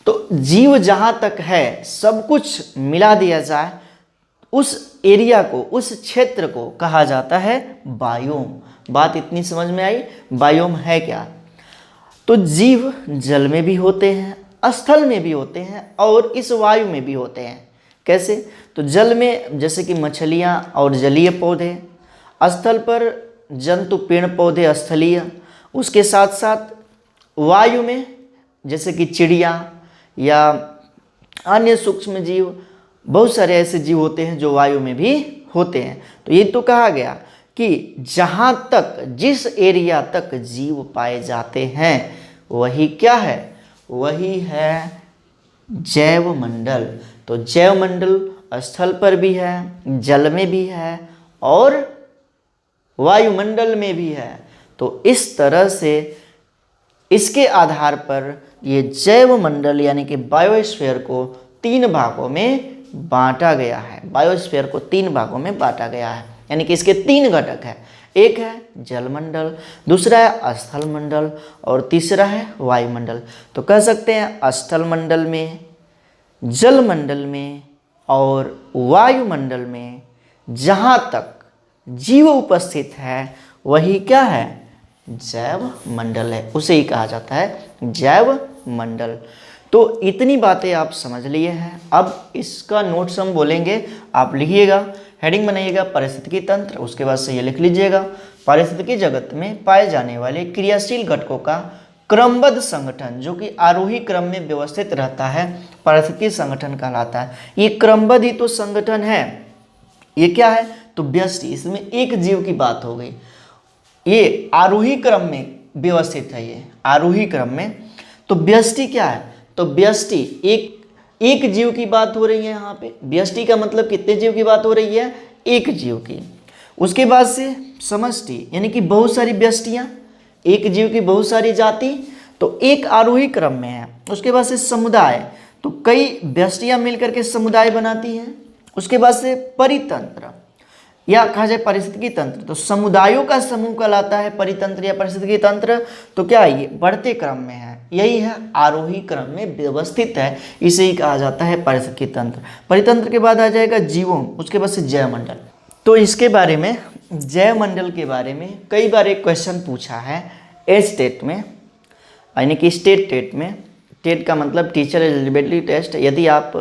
तो जीव जहां तक है सब कुछ मिला दिया जाए, उस एरिया को, उस क्षेत्र को कहा जाता है बायोम। बात इतनी समझ में आई, बायोम है क्या। तो जीव जल में भी होते हैं, स्थल में भी होते हैं और इस वायु में भी होते हैं। कैसे, तो जल में जैसे कि मछलियाँ और जलीय पौधे, स्थल पर जंतु पेड़ पौधे स्थलीय, उसके साथ साथ वायु में जैसे कि चिड़िया या अन्य सूक्ष्म जीव, बहुत सारे ऐसे जीव होते हैं जो वायु में भी होते हैं। तो ये तो कहा गया कि जहाँ तक, जिस एरिया तक जीव पाए जाते हैं वही क्या है, वही है जैवमंडल। तो जैवमंडल स्थल पर भी है, जल में भी है और वायुमंडल में भी है। तो इस तरह से इसके आधार पर ये जैवमंडल यानी कि बायोस्फीयर को 3 भागों में बांटा गया है। बायोस्फीयर को 3 भागों में बांटा गया है, यानी कि इसके 3 घटक है। एक है जलमंडल, दूसरा है स्थल मंडल और तीसरा है वायुमंडल। तो कह सकते हैं स्थल मंडल में, जल मंडल में और वायुमंडल में जहाँ तक जीव उपस्थित है वही क्या है, जैव मंडल है। उसे ही कहा जाता है जैव मंडल। तो इतनी बातें आप समझ लिए हैं। अब इसका नोट्स हम बोलेंगे, आप लिखिएगा, हेडिंग बनाइएगा पारिस्थितिकी तंत्र, उसके बाद से ये लिख लीजिएगा पारिस्थितिकी जगत में पाए जाने वाले क्रियाशील घटकों का क्रमबद्ध संगठन जो कि आरोही क्रम में व्यवस्थित रहता है, पारिस्थितिकी संगठन कहलाता है। ये क्रमबद्ध ही तो संगठन है। ये क्या है, तो व्यष्टि, इसमें एक जीव की बात हो गई। ये आरोही क्रम में व्यवस्थित है, ये आरोही क्रम में। तो व्यष्टि क्या है, तो व्यष्टि एक जीव की बात हो रही है यहाँ पे। व्यष्टि का मतलब कितने जीव की बात हो रही है, एक जीव की। उसके बाद से समष्टि यानी कि बहुत सारी व्यष्टियाँ, एक जीव की बहुत सारी जाति, तो एक आरोही क्रम में है। उसके बाद से समुदाय, तो कई व्यष्टियाँ मिलकर के समुदाय बनाती हैं। उसके बाद से परितंत्र या कहा जाए पारिस्थितिकी तंत्र, तो समुदायों का समूह कहलाता है परितंत्र या पारिस्थितिकी तंत्र। तो क्या ये बढ़ते क्रम में है, यही है आरोही क्रम में व्यवस्थित है, इसे ही कहा जाता है पारिस्थितिकी तंत्र। परितंत्र के बाद आ जाएगा जीवों, उसके बाद से जैवमंडल। तो इसके बारे में, जैवमंडल के बारे में कई बार एक क्वेश्चन पूछा है स्टेट में, यानी कि स्टेट टेट में। टेट का मतलब टीचर एलिजिबिलिटी टेस्ट। यदि आप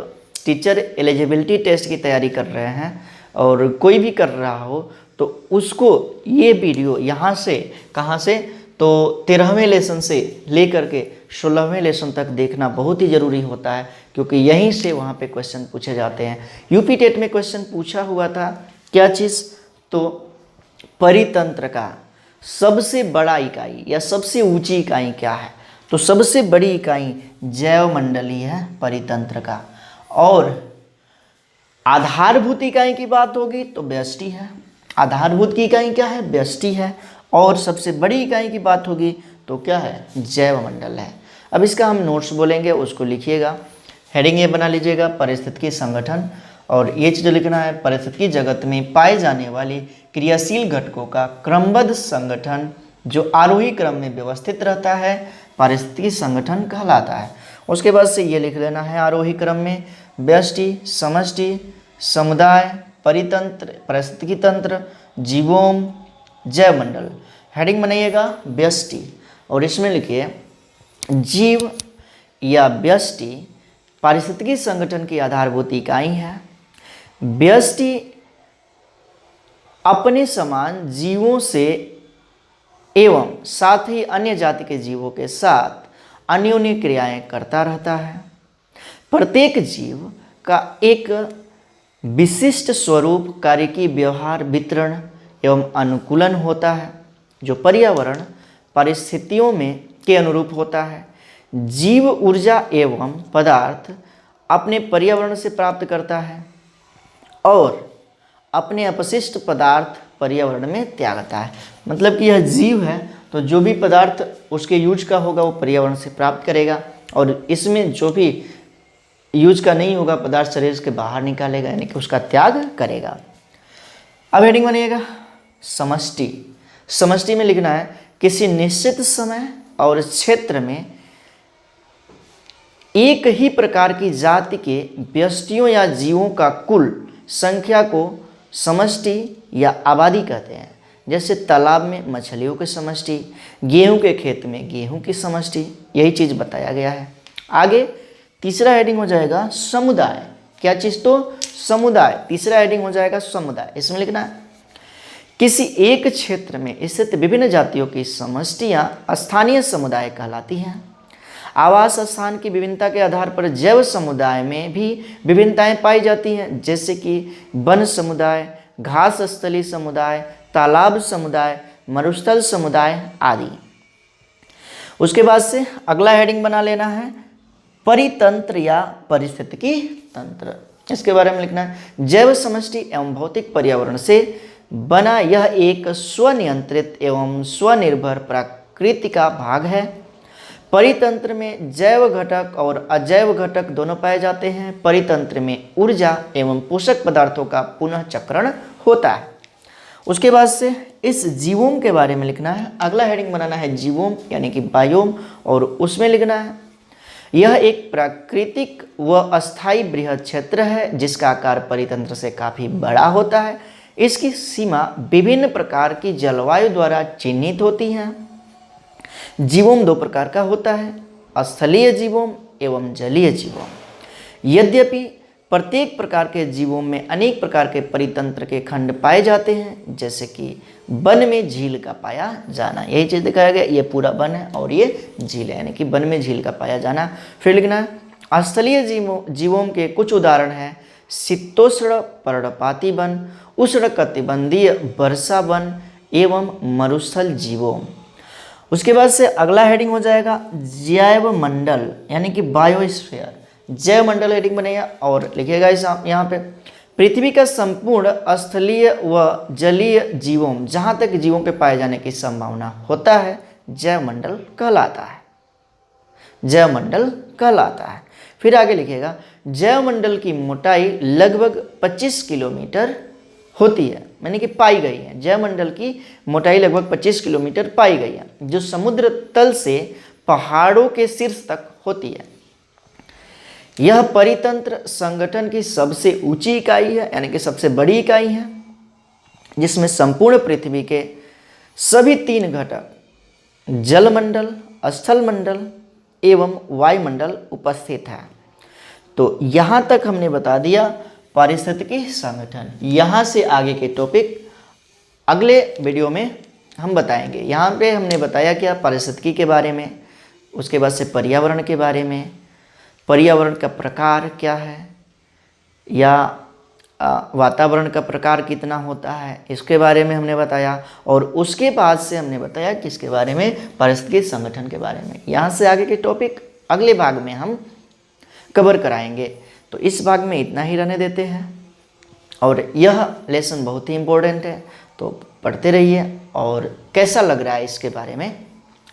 टीचर एलिजिबिलिटी टेस्ट की तैयारी कर रहे हैं और कोई भी कर रहा हो तो उसको ये वीडियो यहाँ से, कहाँ से, तो 13वें लेसन से लेकर के 16वें लेसन तक देखना बहुत ही ज़रूरी होता है, क्योंकि यहीं से वहाँ पे क्वेश्चन पूछे जाते हैं। यूपी टेट में क्वेश्चन पूछा हुआ था क्या चीज़, तो परितंत्र का सबसे बड़ा इकाई या सबसे ऊंची इकाई क्या है, तो सबसे बड़ी इकाई जैवमंडली है परितंत्र का। और आधारभूत इकाई की बात होगी तो व्यष्टि है। आधारभूत की इकाई क्या है, व्यष्टि है। और सबसे बड़ी इकाई की बात होगी तो क्या है, जैवमंडल है। अब इसका हम नोट्स बोलेंगे, उसको लिखिएगा, हेडिंग ये बना लीजिएगा पारिस्थितिकी संगठन, और ये चीज़ लिखना है पारिस्थितिकी जगत में पाए जाने वाली क्रियाशील घटकों का क्रमबद्ध संगठन जो आरोही क्रम में व्यवस्थित रहता है, पारिस्थितिकी संगठन कहलाता है। उसके बाद से ये लिख लेना है आरोही क्रम में व्यष्टि, समष्टि, समुदाय, परितंत्र, पारिस्थितिकी तंत्र, जीवोम, जैवमंडल। हेडिंग बनाइएगा व्यष्टि और इसमें लिखिए जीव या व्यष्टि पारिस्थितिकी संगठन की आधारभूत इकाई है। व्यष्टि अपने समान जीवों से एवं साथ ही अन्य जाति के जीवों के साथ अन्योन्य क्रियाएं करता रहता है। प्रत्येक जीव का एक विशिष्ट स्वरूप, कार्यकी, व्यवहार, वितरण एवं अनुकूलन होता है जो पर्यावरण परिस्थितियों में के अनुरूप होता है। जीव ऊर्जा एवं पदार्थ अपने पर्यावरण से प्राप्त करता है और अपने अपशिष्ट पदार्थ पर्यावरण में त्यागता है। मतलब कि यह जीव है तो जो भी पदार्थ उसके यूज का होगा वो पर्यावरण से प्राप्त करेगा और इसमें जो भी यूज का नहीं होगा पदार्थ शरीर के बाहर निकालेगा, यानी कि उसका त्याग करेगा। अब हेडिंग बनिएगा समष्टि। समष्टि में लिखना है किसी निश्चित समय और क्षेत्र में एक ही प्रकार की जाति के व्यष्टियों या जीवों का कुल संख्या को समष्टि या आबादी कहते हैं। जैसे तालाब में मछलियों की समष्टि, गेहूं के खेत में गेहूं की समष्टि, यही चीज़ बताया गया है। आगे तीसरा हेडिंग हो जाएगा समुदाय। क्या चीज़? तो समुदाय। तीसरा हेडिंग हो जाएगा समुदाय। इसमें लिखना है किसी एक क्षेत्र में स्थित विभिन्न जातियों की समष्टियाँ स्थानीय समुदाय कहलाती हैं। आवास स्थान की विभिन्नता के आधार पर जैव समुदाय में भी विभिन्नताएं पाई जाती हैं, जैसे कि वन समुदाय, घास स्थली समुदाय, तालाब समुदाय, मरुस्थल समुदाय आदि। उसके बाद से अगला हेडिंग बना लेना है परितंत्र या पारिस्थितिकी तंत्र। इसके बारे में लिखना है जैव समष्टि एवं भौतिक पर्यावरण से बना यह एक स्वनियंत्रित एवं स्वनिर्भर प्रकृति का भाग है। परितंत्र में जैव घटक और अजैव घटक दोनों पाए जाते हैं। परितंत्र में ऊर्जा एवं पोषक पदार्थों का पुनः चक्रण होता है। उसके बाद से इस जीवोम के बारे में लिखना है। अगला हेडिंग बनाना है जीवोम यानी कि बायोम और उसमें लिखना है यह एक प्राकृतिक व अस्थायी बृहद क्षेत्र है जिसका आकार परितंत्र से काफ़ी बड़ा होता है। इसकी सीमा विभिन्न प्रकार की जलवायु द्वारा चिन्हित होती हैं। जीवोम दो प्रकार का होता है, स्थलीय जीवोम एवं जलीय जीवोम। यद्यपि प्रत्येक प्रकार के जीवों में अनेक प्रकार के परितंत्र के खंड पाए जाते हैं, जैसे कि वन में झील का पाया जाना, यही चीज़ दिखाया गया। ये पूरा वन है और ये झील है, यानी कि वन में झील का पाया जाना। फिर लिखना है स्थलीय जीवों के कुछ उदाहरण हैं शीतोष्ण पर्णपाती वन, उष्ण कटिबंधीय वर्षा वन एवं मरुस्थल जीवों। उसके बाद से अगला हेडिंग हो जाएगा जैव मंडल यानी कि बायोस्फीयर। जैव मंडल हेडिंग बनेगा और लिखिएगा इस यहाँ पे पृथ्वी का संपूर्ण स्थलीय व जलीय जीवों जहाँ तक जीवों के पाए जाने की संभावना होता है जैव मंडल कहलाता है। जैव मंडल कहलाता है। फिर आगे लिखिएगा जैव मंडल की मोटाई लगभग 25 किलोमीटर होती है, यानी कि पाई गई है। जैव मंडल की मोटाई लगभग 25 किलोमीटर पाई गई है जो समुद्र तल से पहाड़ों के शीर्ष तक होती है। यह परितंत्र संगठन की सबसे ऊंची इकाई है, यानी कि सबसे बड़ी इकाई है, जिसमें संपूर्ण पृथ्वी के सभी 3 घटक जलमंडल, स्थल मंडल एवं वायुमंडल उपस्थित है। तो यहाँ तक हमने बता दिया पारिस्थितिकी संगठन। यहाँ से आगे के टॉपिक अगले वीडियो में हम बताएंगे। यहाँ पे हमने बताया क्या पारिस्थितिकी के बारे में, उसके बाद से पर्यावरण के बारे में, पर्यावरण का प्रकार क्या है या वातावरण का प्रकार कितना होता है इसके बारे में हमने बताया, और उसके बाद से हमने बताया किसके बारे में, पारिस्थितिकी संगठन के बारे में। यहाँ से आगे के टॉपिक अगले भाग में हम कवर कराएंगे। तो इस भाग में इतना ही रहने देते हैं और यह लेसन बहुत ही इम्पोर्टेंट है, तो पढ़ते रहिए। और कैसा लग रहा है इसके बारे में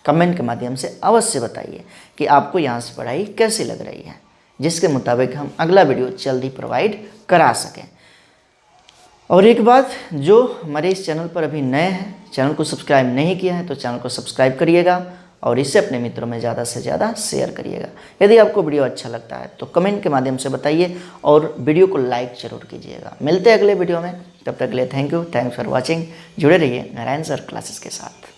कमेंट के माध्यम से अवश्य बताइए कि आपको यहाँ से पढ़ाई कैसी लग रही है, जिसके मुताबिक हम अगला वीडियो जल्दी प्रोवाइड करा सकें। और एक बात, जो हमारे इस चैनल पर अभी नए हैं, चैनल को सब्सक्राइब नहीं किया है तो चैनल को सब्सक्राइब करिएगा और इसे अपने मित्रों में ज़्यादा से ज़्यादा शेयर करिएगा। यदि आपको वीडियो अच्छा लगता है तो कमेंट के माध्यम से बताइए और वीडियो को लाइक जरूर कीजिएगा। मिलते हैं अगले वीडियो में, तब तक के लिए thank you, thanks for watching. जुड़े रहिए नारायण सर क्लासेस के साथ।